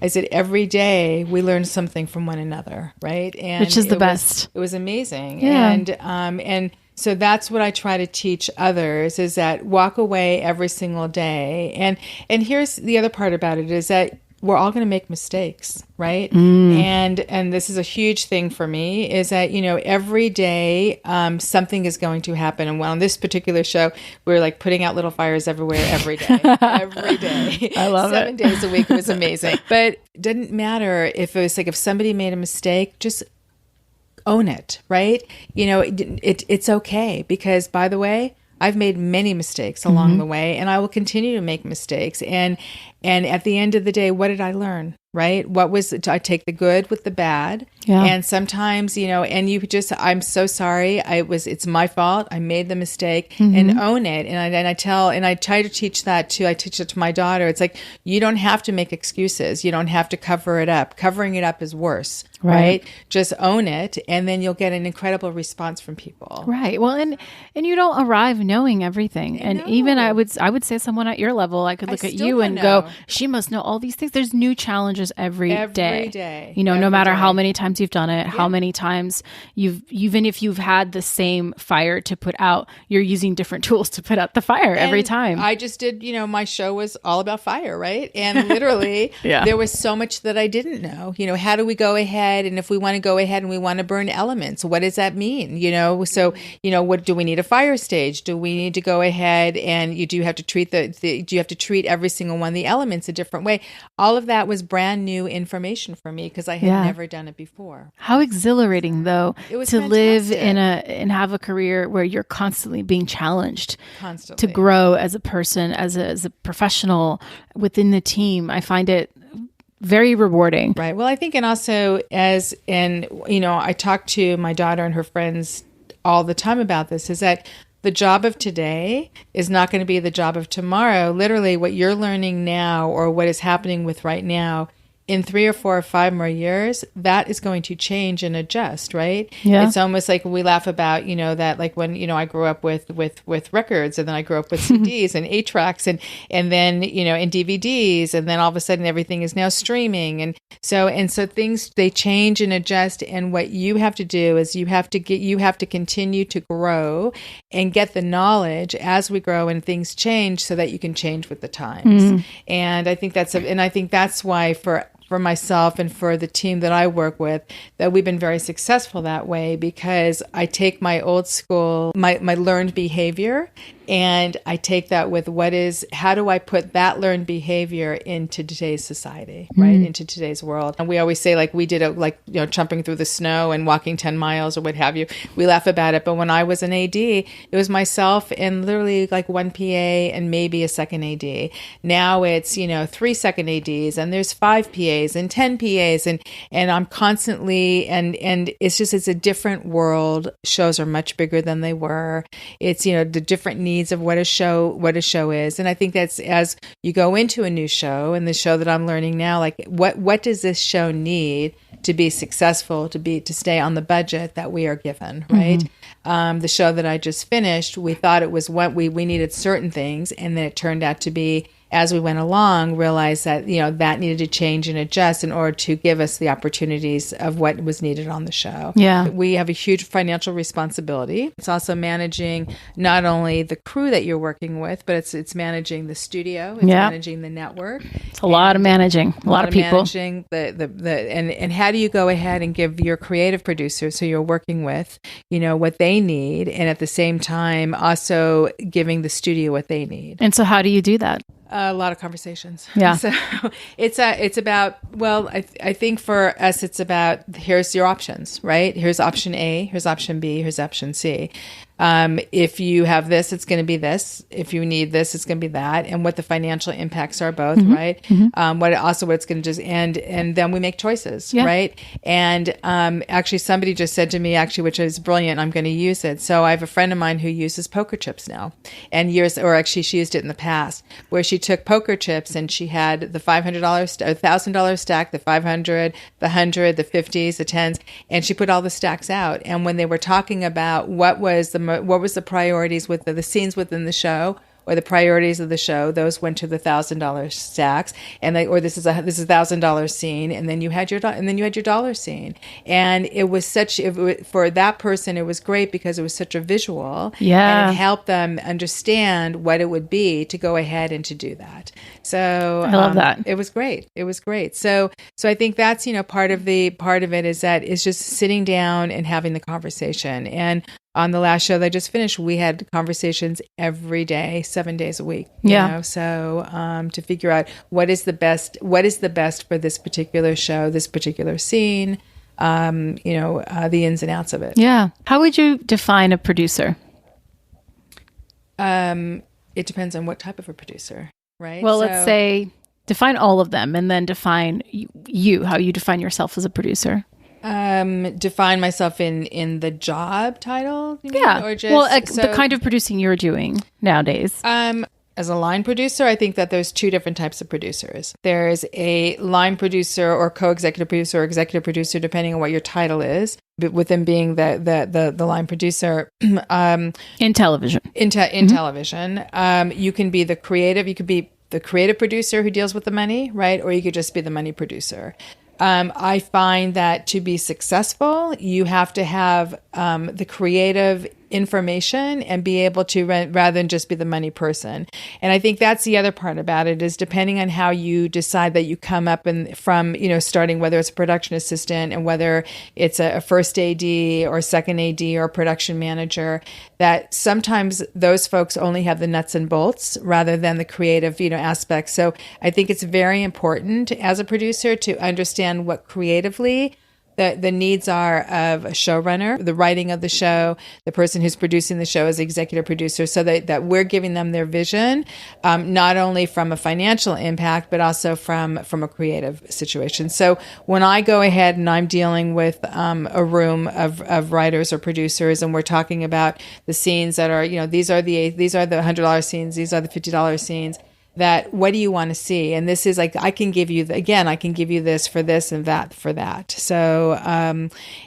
said, every day we learn something from one another, right? And which is the best. It was amazing. Yeah. And so that's what I try to teach others, is that walk away every single day. And here's the other part about it, is that we're all going to make mistakes, right? And this is a huge thing for me, is that, every day something is going to happen. And on this particular show, we were like putting out little fires everywhere every day. Every day. I love 7 days a week. It was amazing. But it didn't matter if it was like, if somebody made a mistake, just own it, right? It's okay, because by the way, I've made many mistakes along the way, and I will continue to make mistakes. And at the end of the day, what did I learn? Right? I take the good with the bad. Yeah. And sometimes, I'm so sorry. It's my fault. I made the mistake, and own it. And I try to teach that too. I teach it to my daughter. It's like, you don't have to make excuses. You don't have to cover it up. Covering it up is worse. right? Just own it, and then you'll get an incredible response from people. Right. Well, and you don't arrive knowing everything. And even I would say someone at your level, I could look at you and go, she must know all these things. There's new challenges every day. You know, no matter how many times you've done it, how many times even if you've had the same fire to put out, you're using different tools to put out the fire every time. I just did, my show was all about fire, right? And literally there was so much that I didn't know. How do we go ahead? And if we want to go ahead and we want to burn elements, what does that mean? So, what do we need a fire stage? Do we need to go ahead and you have to treat do you have to treat every single one of the elements a different way? All of that was brand new information for me because I had never done it before. How exhilarating though it was to fantastic. Live and have a career where you're constantly being challenged to grow as a person, as a professional within the team. I find it very rewarding. Right. Well, I think, and also I talk to my daughter and her friends all the time about this, is that the job of today is not going to be the job of tomorrow. Literally what you're learning now or what is happening with right now, in 3 or 4 or 5 more years, that is going to change and adjust, right? Yeah. It's almost like we laugh about, that like when, I grew up with records, and then I grew up with CDs and 8-tracks and then, and DVDs, and then all of a sudden everything is now streaming. And so things, they change and adjust. And what you have to do is you have to continue to grow and get the knowledge as we grow and things change so that you can change with the times. And I think that's why for myself and for the team that I work with, that we've been very successful that way, because I take my old school, my learned behavior, and I take that with how do I put that learned behavior into today's society, right? Into today's world. And we always say, like, we did it, jumping through the snow and walking 10 miles or what have you. We laugh about it. But when I was an AD, it was myself and literally like 1 PA and maybe a second AD. Now it's, 3 second ADs, and there's 5 PAs and 10 PAs, and I'm constantly, and it's a different world. Shows are much bigger than they were. It's, the different needs of what a show is. And I think that's, as you go into a new show, and the show that I'm learning now, like what does this show need to be successful, to stay on the budget that we are given, right? The show that I just finished, we thought it was what we needed certain things, and then it turned out to be, as we went along, realized that, that needed to change and adjust in order to give us the opportunities of what was needed on the show. Yeah. We have a huge financial responsibility. It's also managing not only the crew that you're working with, but it's managing the studio, it's managing the network. It's a lot of managing, a lot of people. Managing and how do you go ahead and give your creative producers who you're working with, what they need, and at the same time also giving the studio what they need. And so how do you do that? A lot of conversations. Yeah. So it's about, well, I think for us, it's about, here's your options, right? Here's option A, here's option B, here's option C. If you have this, it's going to be this. If you need this, it's going to be that. And what the financial impacts are both, right? What it's going to just end. And then we make choices, right? And actually, somebody just said to me, which is brilliant, I'm going to use it. So I have a friend of mine who uses poker chips now. And she used it in the past, where she took poker chips and she had the $500, $1,000 stack, the 500, the 100, the 50s, the 10s, and she put all the stacks out. And when they were talking about what was the priorities with the scenes within the show, or the priorities of the show, those went to the $1,000 stacks, and this is $1,000 scene, and then you had your dollar scene, and it was for that person, it was great because it was such a visual, and it helped them understand what it would be to go ahead and to do that. So I love that. It was great. So I think that's part of it is just sitting down and having the conversation. And on the last show that I just finished, we had conversations every day, 7 days a week. So to figure out what is the best for this particular show, this particular scene, the ins and outs of it. Yeah. How would you define a producer? It depends on what type of a producer, right? Well, let's say define all of them, and then define how you define yourself as a producer. Define myself in the job title? Or just, the kind of producing you're doing nowadays. as a line producer, I think that there's two different types of producers. There's a line producer or co-executive producer or executive producer, depending on what your title is, but with them being the line producer. In television. In television. You can be the creative. You could be the creative producer who deals with the money, right? Or you could just be the money producer. I find that to be successful, you have to have the creative information and be able to rather than just be the money person. And I think that's the other part about it is depending on how you decide that you come up and from, starting whether it's a production assistant and whether it's a first AD or second AD or a production manager, that sometimes those folks only have the nuts and bolts rather than the creative, aspects. So I think it's very important as a producer to understand what creatively the needs are of a showrunner, the writing of the show, the person who's producing the show as executive producer, so that we're giving them their vision, not only from a financial impact, but also from a creative situation. So when I go ahead and I'm dealing with a room of writers or producers, and we're talking about the scenes that are, these are the $100 scenes, these are the $50 scenes, that what do you want to see? And this is like, I can give you this for this and that for that. So,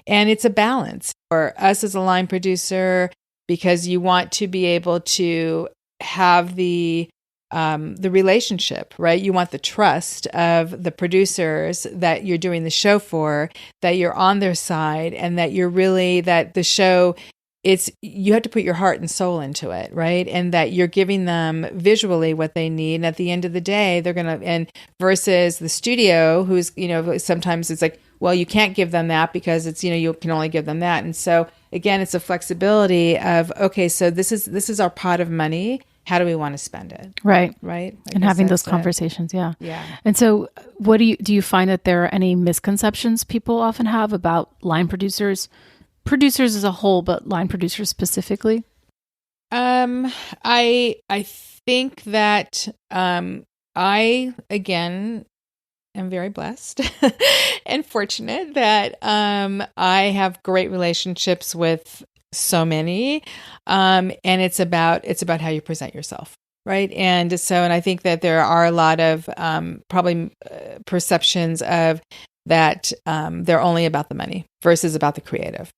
and it's a balance for us as a line producer, because you want to be able to have the relationship, right? You want the trust of the producers that you're doing the show for, that you're on their side, and that that the show, you have to put your heart and soul into it, right? And that you're giving them visually what they need. And at the end of the day, versus the studio, who's, sometimes it's like, well, you can't give them that because it's, you can only give them that. And so again, it's a flexibility of, okay, so this is our pot of money. How do we want to spend it? Right. Right. And having those conversations. Yeah. Yeah. And so what do you find that there are any misconceptions people often have about line producers as a whole, but line producers specifically? I think that I again am very blessed and fortunate that I have great relationships with so many, and it's about how you present yourself. Right. And I think that there are a lot of probably perceptions of that they're only about the money versus about the creative.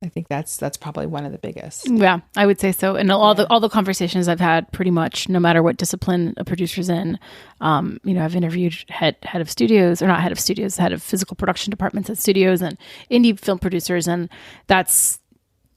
I think that's probably one of the biggest. Yeah, I would say so. And all the conversations I've had, pretty much, no matter what discipline a producer's in, I've interviewed head of studios, or not head of studios, head of physical production departments at studios and indie film producers, and that's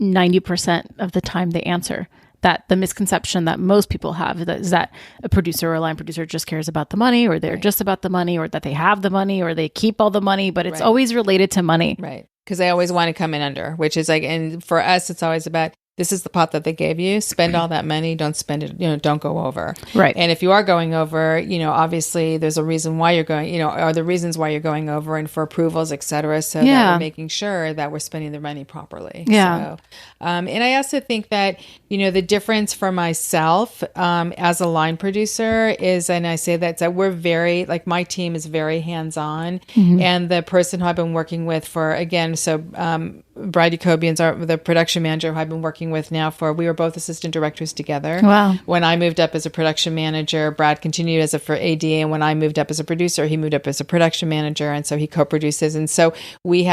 90% of the time they answer that the misconception that most people have is that a producer or a line producer just cares about the money, or they're just about the money, or that they have the money, or they keep all the money, but it's always related to money. Right. Because they always want to come in under, which is like, and for us, it's always about, this is the pot that they gave you. Spend all that money. Don't spend it. Don't go over. Right. And if you are going over, obviously there's a reason why you're going, are the reasons why you're going over, and for approvals, et cetera. So that we're making sure that we're spending the money properly. Yeah. So, and I also think that, the difference for myself as a line producer is, and I say that we're very, like, my team is very hands-on. Mm-hmm. And the person who I've been working with for, again, Brad Jacobian's the production manager who I've been working with now we were both assistant directors together. Wow. When I moved up as a production manager, Brad continued as for AD. And when I moved up as a producer, he moved up as a production manager. And so he co-produces. And so we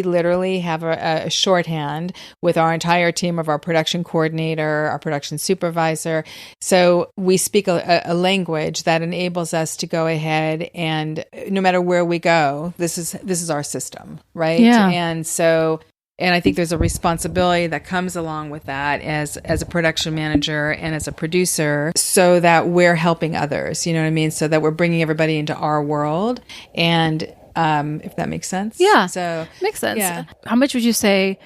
literally have a shorthand with our entire team of our production coordinator, our production supervisor. So we speak a language that enables us to go ahead and no matter where we go, this is our system, right? Yeah. And I think there's a responsibility that comes along with that as a production manager and as a producer, so that we're helping others, you know what I mean? So that we're bringing everybody into our world. And if that makes sense. Yeah. So makes sense. Yeah. How much would you say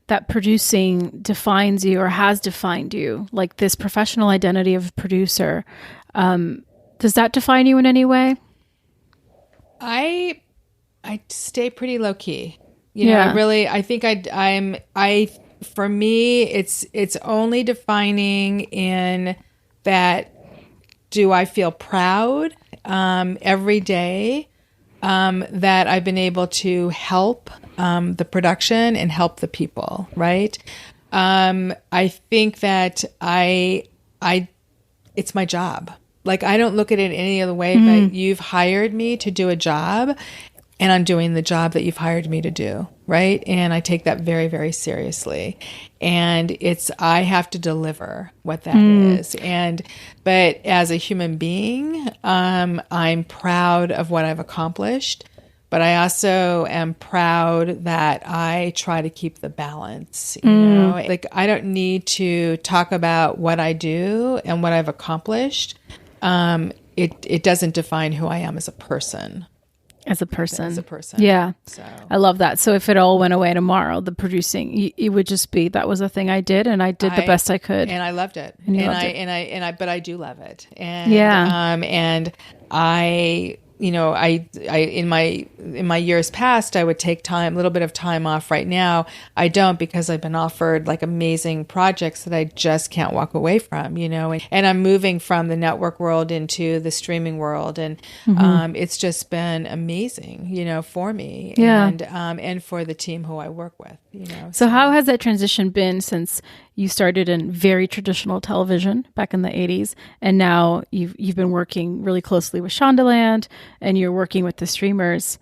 that producing defines you or has defined you? Like this professional identity of producer, does that define you in any way? I stay pretty low key. I think for me, it's only defining in that, do I feel proud every day that I've been able to help the production and help the people, right? I think that I it's my job. Like, I don't look at it any other way, but you've hired me to do a job, and I'm doing the job that you've hired me to do, right? And I take that very, very seriously. And I have to deliver what that is. But as a human being, I'm proud of what I've accomplished. But I also am proud that I try to keep the balance, you know? Like, I don't need to talk about what I do and what I've accomplished. It doesn't define who I am as a person. As a person. Yeah. So I love that. So if it all went away tomorrow, the producing, it would just be, that was a thing I did, and I did the best I could. And I loved it. But I do love it. And, and I, you know, I in my years past, I would take a little bit of time off. Right now, I don't, because I've been offered like amazing projects that I just can't walk away from, you know, and I'm moving from the network world into the streaming world. And it's just been amazing, you know, for me and for the team who I work with, you know. So how has that transition been since you started in very traditional television back in the 80s, and now you've been working really closely with Shondaland, and you're working with the streamers?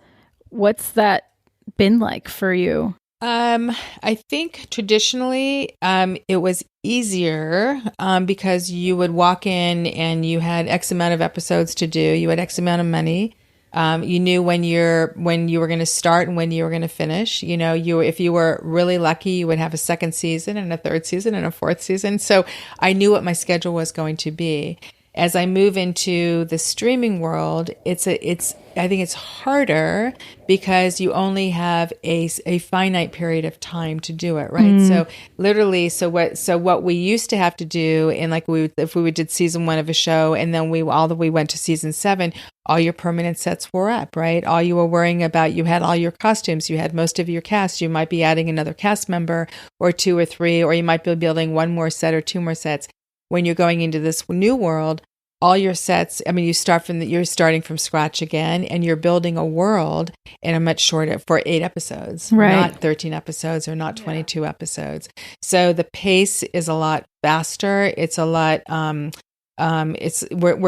What's that been like for you? I think traditionally, it was easier, because you would walk in and you had X amount of episodes to do. You had X amount of money. You knew when you were going to start and when you were going to finish. You know, if you were really lucky, you would have a second season and a third season and a fourth season. So I knew what my schedule was going to be. As I move into the streaming world, I think it's harder because you only have a finite period of time to do it, right? So literally, what we used to have to do, and like if we did season 1 of a show, and then we went to season 7, all your permanent sets were up, right? All you were worrying about, you had all your costumes, you had most of your cast. You might be adding another cast member or 2 or 3, or you might be building 1 more set or 2 more sets. When you're going into this new world, all your sets, I mean, you're starting from scratch again, and you're building a world in a much shorter, for 8 episodes, right? Not 13 episodes or not 22 episodes. So the pace is a lot faster. It's a lot, we're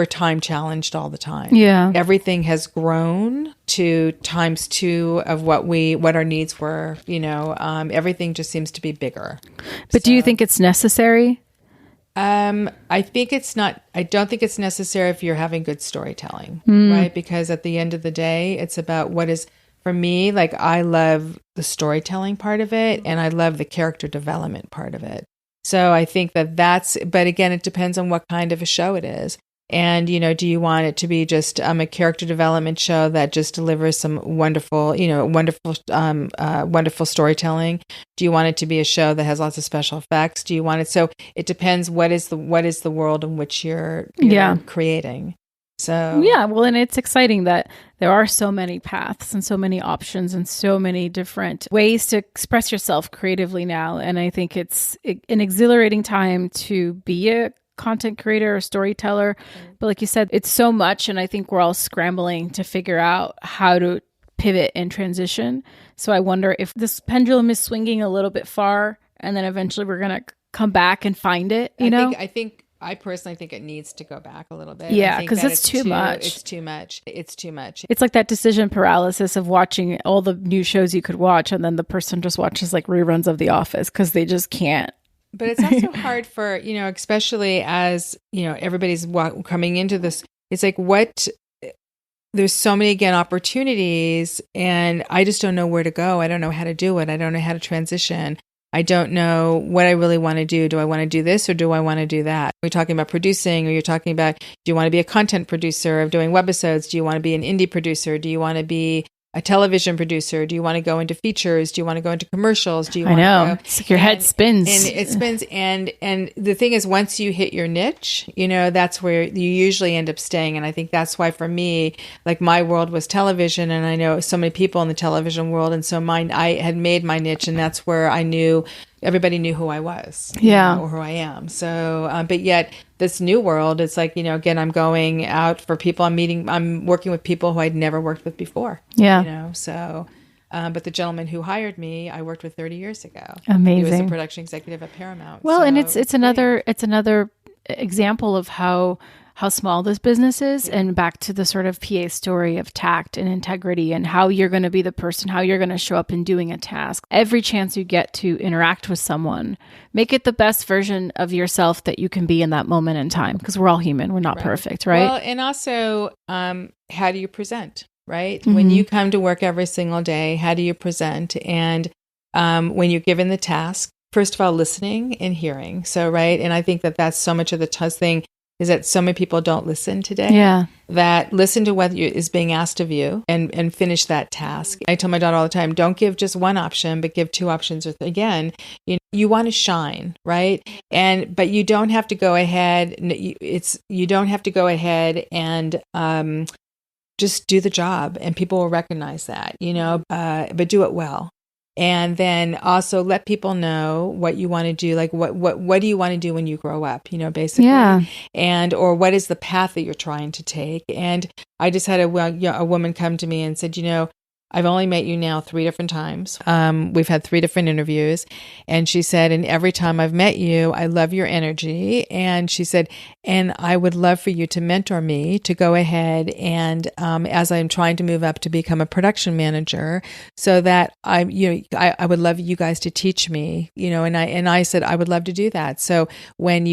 time challenged all the time. Yeah. Everything has grown to times 2 of what our needs were, you know. Everything just seems to be bigger. But do you think it's necessary? I don't think it's necessary if you're having good storytelling, right? Because at the end of the day, it's about for me, like, I love the storytelling part of it, and I love the character development part of it. So I think but again, it depends on what kind of a show it is. And, you know, do you want it to be just a character development show that just delivers some wonderful storytelling? Do you want it to be a show that has lots of special effects? Do you want it? So it depends. What is the world in which you're creating? So yeah, well, and it's exciting that there are so many paths and so many options and so many different ways to express yourself creatively now. And I think it's an exhilarating time to be a content creator or storyteller. But like you said, it's so much, and I think we're all scrambling to figure out how to pivot and transition. So I wonder if this pendulum is swinging a little bit far, and then eventually we're going to come back and find it, I personally think it needs to go back a little bit. Yeah, because it's too much. It's too much. It's too much. It's like that decision paralysis of watching all the new shows you could watch, and then the person just watches like reruns of The Office because they just can't. But it's also hard for, you know, especially as, you know, everybody's coming into this. It's like, there's so many, again, opportunities, and I just don't know where to go. I don't know how to do it. I don't know how to transition. I don't know what I really want to do. Do I want to do this, or do I want to do that? We're talking about producing, or you're talking about, do you want to be a content producer of doing webisodes? Do you want to be an indie producer? Do you want to be a television producer? Do you want to go into features? Do you want to go into commercials? Do you want to go? It's like your head spins. And it spins. And the thing is, once you hit your niche, you know, that's where you usually end up staying. And I think that's why, for me, like, my world was television, and I know so many people in the television world. And so I had made my niche, and that's where I knew everybody knew who I was, or who I am. So, but yet this new world, it's like, you know, again, I'm going out for people. I'm working with people who I'd never worked with before. Yeah. You know, so, but the gentleman who hired me, I worked with 30 years ago. Amazing. He was a production executive at Paramount. Well, so, and it's another example of how small this business is, and back to the sort of PA story of tact and integrity and how you're going to be the person, how you're going to show up in doing a task. Every chance you get to interact with someone, make it the best version of yourself that you can be in that moment in time, because we're all human. We're not perfect, right? Well, and also, how do you present, right? When you come to work every single day, how do you present? And when you're given the task, first of all, listening and hearing. So, right. And I think that that's so much of the thing is that so many people don't listen today. Yeah. That listen to what is being asked of you and finish that task. I tell my daughter all the time, don't give just one option, but give two options. Again, you want to shine, right? But you don't have to go ahead. You don't have to go ahead and just do the job, and people will recognize that, but do it well. And then also let people know what you want to do. Like what do you want to do when you grow up, basically. Yeah. And, or what is the path that you're trying to take? And I just had a woman come to me and said, I've only met you now 3 different times. We've had 3 different interviews. And she said, and every time I've met you, I love your energy. And she said, and I would love for you to mentor me to go ahead and, as I'm trying to move up to become a production manager, so that I would love you guys to teach me, and I said, I would love to do that. So when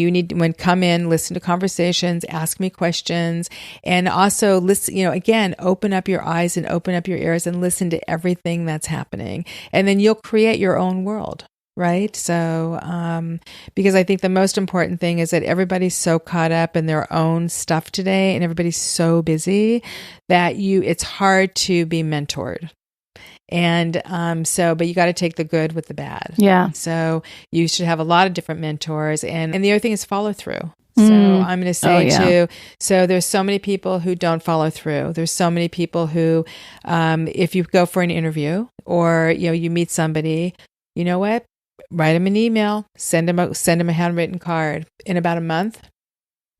come in, listen to conversations, ask me questions, and also listen, again, open up your eyes and open up your ears and listen to everything that's happening. And then you'll create your own world. Right. So, because I think the most important thing is that everybody's so caught up in their own stuff today, and everybody's so busy that it's hard to be mentored. And but you got to take the good with the bad. Yeah. So you should have a lot of different mentors. And the other thing is follow through. So I'm going to say too, so there's so many people who don't follow through. There's so many people who, if you go for an interview or, you meet somebody, you know what? Write them an email, send them a handwritten card. In about a month,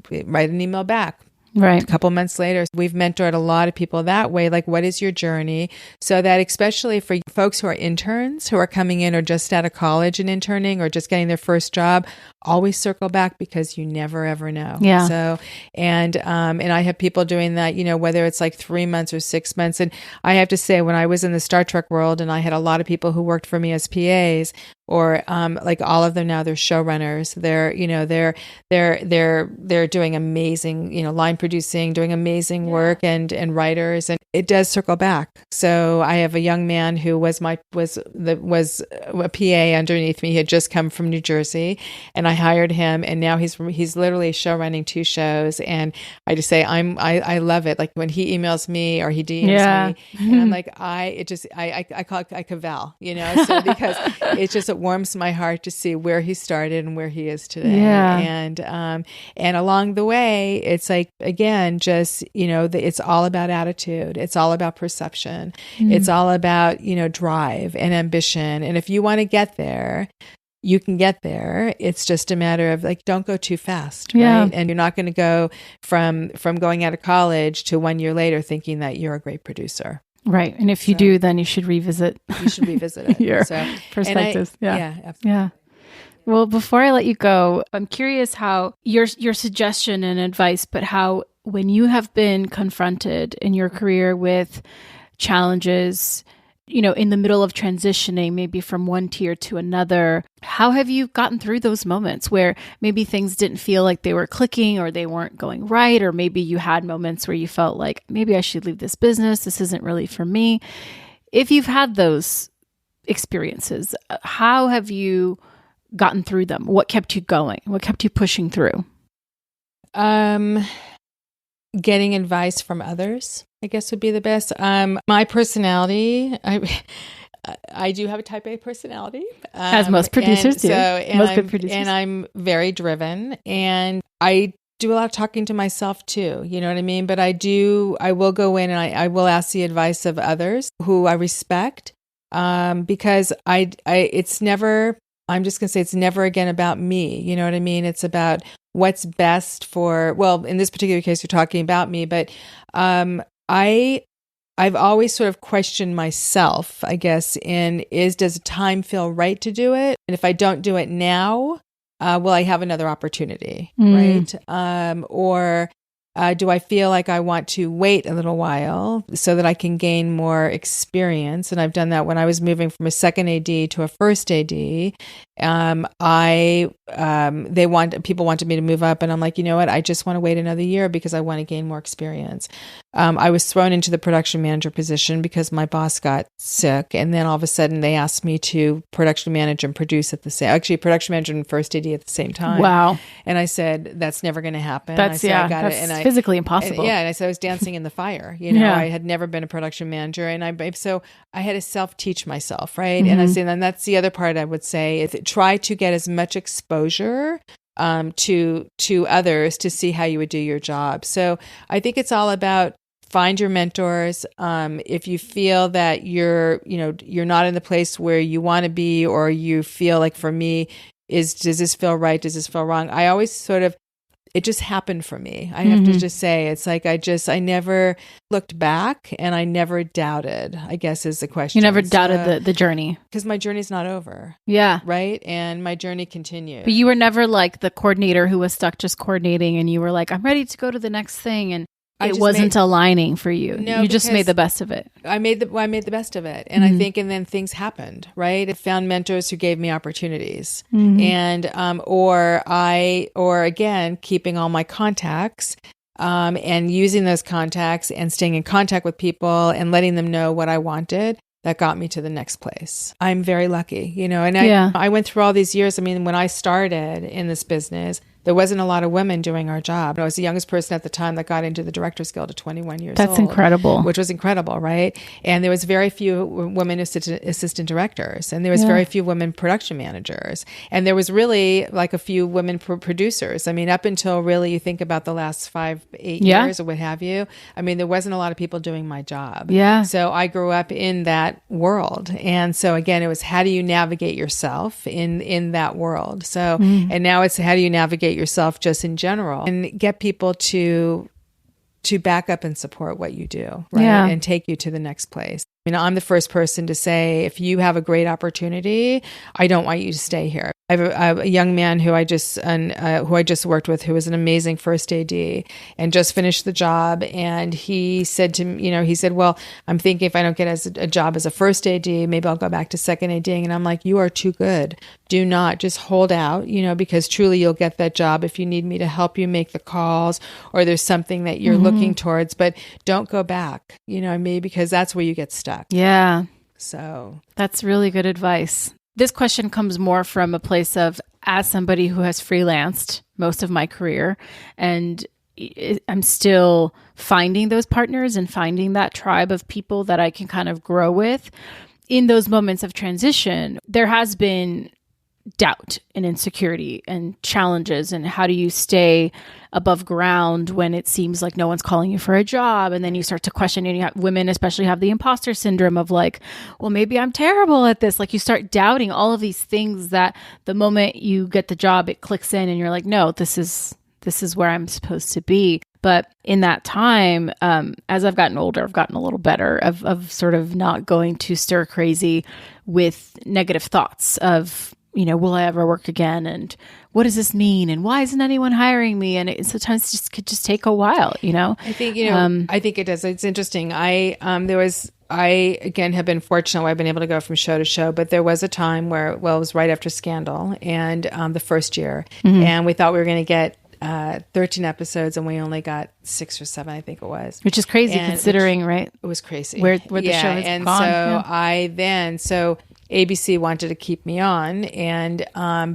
write an email back. Right. A couple months later, we've mentored a lot of people that way. Like, what is your journey? So that especially for folks who are interns, who are coming in or just out of college and interning or just getting their first job, always circle back, because you never ever know. Yeah. So, and I have people doing that, whether it's like 3 months or 6 months. And I have to say, when I was in the Star Trek world, and I had a lot of people who worked for me as PAs, or like all of them now, they're showrunners. They're doing amazing, line producing, doing amazing work, and writers, and it does circle back. So I have a young man who was a PA underneath me. He had just come from New Jersey, and I hired him, and now he's literally show running 2 shows. And I just say I love it. Like when he emails me or he DMs me, and I'm like I call it I cavell, so because it's just, it warms my heart to see where he started and where he is today. Yeah. And along the way, it's like, again, just, it's all about attitude. It's all about perception. It's all about, drive and ambition. And if you want to get there, you can get there. It's just a matter of like, don't go too fast. Yeah. Right? And you're not going to go from going out of college to 1 year later thinking that you're a great producer. Right. And if you do, then you should revisit it. Your perspectives. Yeah, absolutely. Yeah. Well, before I let you go, I'm curious how your suggestion and advice, but how when you have been confronted in your career with challenges, in the middle of transitioning, maybe from one tier to another, how have you gotten through those moments where maybe things didn't feel like they were clicking or they weren't going right, or maybe you had moments where you felt like, maybe I should leave this business. This isn't really for me. If you've had those experiences, how have you gotten through them? What kept you going? What kept you pushing through? Getting advice from others, I guess, would be the best. My personality, I do have a type A personality. As most producers do. Good producers. And I'm very driven, and I do a lot of talking to myself too. You know what I mean? But I will go in and I will ask the advice of others who I respect, because it's never, I'm just going to say, it's never again about me. You know what I mean? It's about what's best for, well, in this particular case, you're talking about me, but I've always sort of questioned myself, I guess, does time feel right to do it? And if I don't do it now, will I have another opportunity, right? Or do I feel like I want to wait a little while so that I can gain more experience? And I've done that when I was moving from a second AD to a first AD. People wanted me to move up, and I'm like, you know what? I just want to wait another year because I want to gain more experience. I was thrown into the production manager position because my boss got sick, and then all of a sudden they asked me to production manager and produce at the same. Actually, production manager and first AD at the same time. Wow! And I said that's never going to happen. That's that's physically impossible. And I said I was dancing in the fire. I had never been a production manager, and so I had to self-teach myself, right? And I said, and that's the other part I would say is try to get as much exposure to others to see how you would do your job. So I think it's all about find your mentors. If you feel that you're not in the place where you want to be, or you feel like, for me, does this feel right? Does this feel wrong? I always it just happened for me. I have to just say, it's like I never looked back, and I never doubted, I guess is the question. You never doubted the journey. Because my journey's not over. Yeah. Right? And my journey continues. But you were never like the coordinator who was stuck just coordinating, and you were like, I'm ready to go to the next thing. And it wasn't aligning for you. No, you just made the best of it. I made the best of it. And I think, and then things happened, right? I found mentors who gave me opportunities. And, or again, keeping all my contacts, and using those contacts and staying in contact with people and letting them know what I wanted. That got me to the next place. I'm very lucky, and I went through all these years. I mean, when I started in this business, there wasn't a lot of women doing our job. I was the youngest person at the time that got into the Directors Guild at 21 years old. That's incredible. Which was incredible, right? And there was very few women assistant directors, and there was very few women production managers. And there was really like a few women producers. I mean, up until really you think about the last 5-8 years or what have you, I mean, there wasn't a lot of people doing my job. Yeah. So I grew up in that world. And so again, it was how do you navigate yourself in that world? So, and now it's how do you navigate yourself just in general, and get people to back up and support what you do, right? And take you to the next place. I'm the first person to say, if you have a great opportunity, I don't want you to stay here. I have a young man who I just worked with, who was an amazing first AD and just finished the job. And he said to me, he said, well, I'm thinking if I don't get a job as a first AD, maybe I'll go back to second ADing. And I'm like, you are too good. Do not, just hold out, because truly you'll get that job if you need me to help you make the calls, or there's something that you're looking towards, but don't go back, because that's where you get stuck. Yeah. So that's really good advice. This question comes more from a place of, as somebody who has freelanced most of my career, and I'm still finding those partners and finding that tribe of people that I can kind of grow with. In those moments of transition, there has been doubt and insecurity and challenges, and how do you stay above ground when it seems like no one's calling you for a job, and then you start to question, and women especially have the imposter syndrome of like, well, maybe I'm terrible at this. Like you start doubting all of these things that the moment you get the job, it clicks in and you're like, no, this is where I'm supposed to be. But in that time, as I've gotten older, I've gotten a little better of sort of not going too stir crazy with negative thoughts of, will I ever work again? And what does this mean? And why isn't anyone hiring me? And it sometimes could just take a while, I think, I think it does. It's interesting. I again have been fortunate where I've been able to go from show to show, but there was a time where, it was right after Scandal and the first year. And we thought we were going to get 13 episodes, and we only got 6 or 7, I think it was. Which is crazy considering, right? It was crazy. Where the show has and gone. So ABC wanted to keep me on, and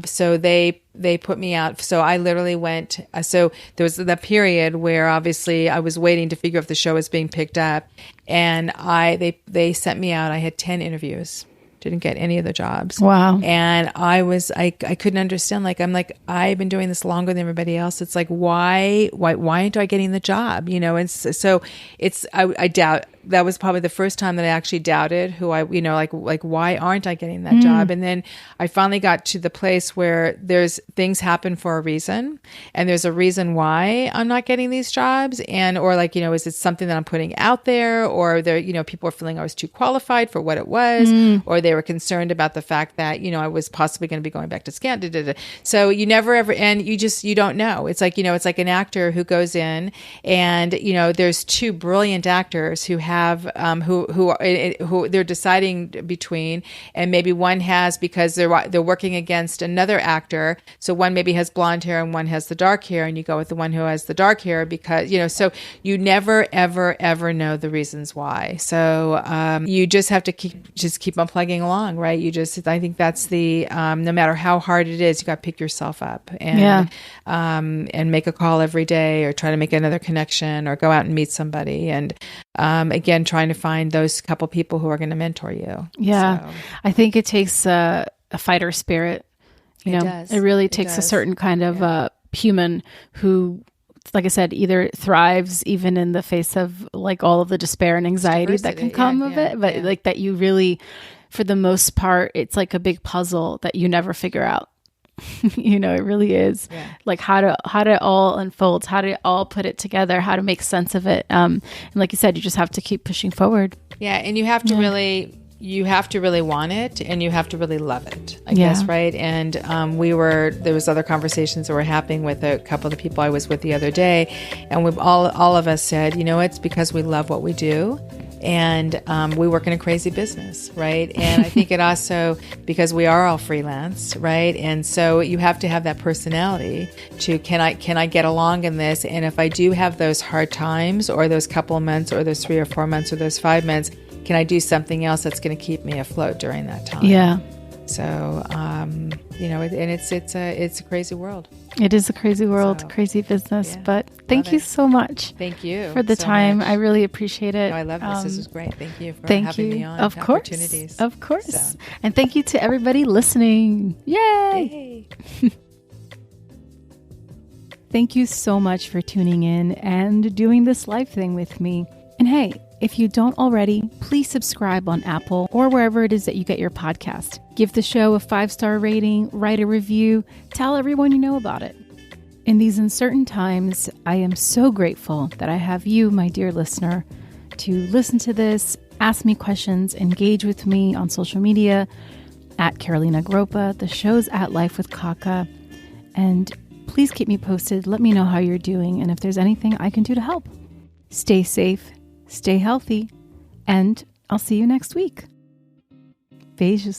so they put me out. So I literally went. So there was that period where obviously I was waiting to figure if the show was being picked up, and they sent me out. I had 10 interviews. Didn't get any of the jobs. Wow. And I couldn't understand. I've been doing this longer than everybody else. It's like, why aren't I getting the job? And so I doubt that was probably the first time that I actually doubted who I, like why aren't I getting that job? And then I finally got to the place where there's things happen for a reason, and there's a reason why I'm not getting these jobs, or like, is it something that I'm putting out there, or there, people were feeling I was too qualified for what it was, or they were concerned about the fact that, I was possibly going to be going back to scan. So you never ever, and you don't know. It's like, it's like an actor who goes in and, there's two brilliant actors who have, who they're deciding between, and maybe one has, because they're working against another actor. So one maybe has blonde hair and one has the dark hair, and you go with the one who has the dark hair because, so you never, ever, ever know the reasons why. So, you just have to keep on plugging along, right? I think that's the, no matter how hard it is, you got to pick yourself up and make a call every day, or try to make another connection, or go out and meet somebody. And, again, trying to find those couple people who are going to mentor you. Yeah. So. I think it takes a fighter spirit. It does. It really takes a certain kind of human who, like I said, either thrives even in the face of like all of the despair and anxiety that can come of it, but like that you really, for the most part, it's like a big puzzle that you never figure out. It really is like how to all unfolds, how to all put it together, how to make sense of it. And like you said, you just have to keep pushing forward. Yeah. And you have to really want it, and you have to really love it, I guess, right? And there was other conversations that were happening with a couple of the people I was with the other day, and we've all of us said, it's because we love what we do. And we work in a crazy business, right? And I think it also, because we are all freelance, right? And so you have to have that personality to, can I get along in this? And if I do have those hard times, or those couple of months, or those 3 or 4 months, or those 5 months, can I do something else that's going to keep me afloat during that time? Yeah. So, and it's a crazy world. It is a crazy world, crazy business. But thank you so much. Thank you for the time. I really appreciate it. No, I love this. This is great. Thank you for having me on. Of course. Opportunities. Of course. So. And thank you to everybody listening. Yay! Thank you so much for tuning in and doing this live thing with me. And hey, if you don't already, please subscribe on Apple or wherever it is that you get your podcast. Give the show a 5-star rating, write a review, tell everyone you know about it. In these uncertain times, I am so grateful that I have you, my dear listener, to listen to this, ask me questions, engage with me on social media at Carolina Groppa. The show's at Life with CACA. And please keep me posted. Let me know how you're doing and if there's anything I can do to help. Stay safe. Stay healthy, and I'll see you next week. Beijos.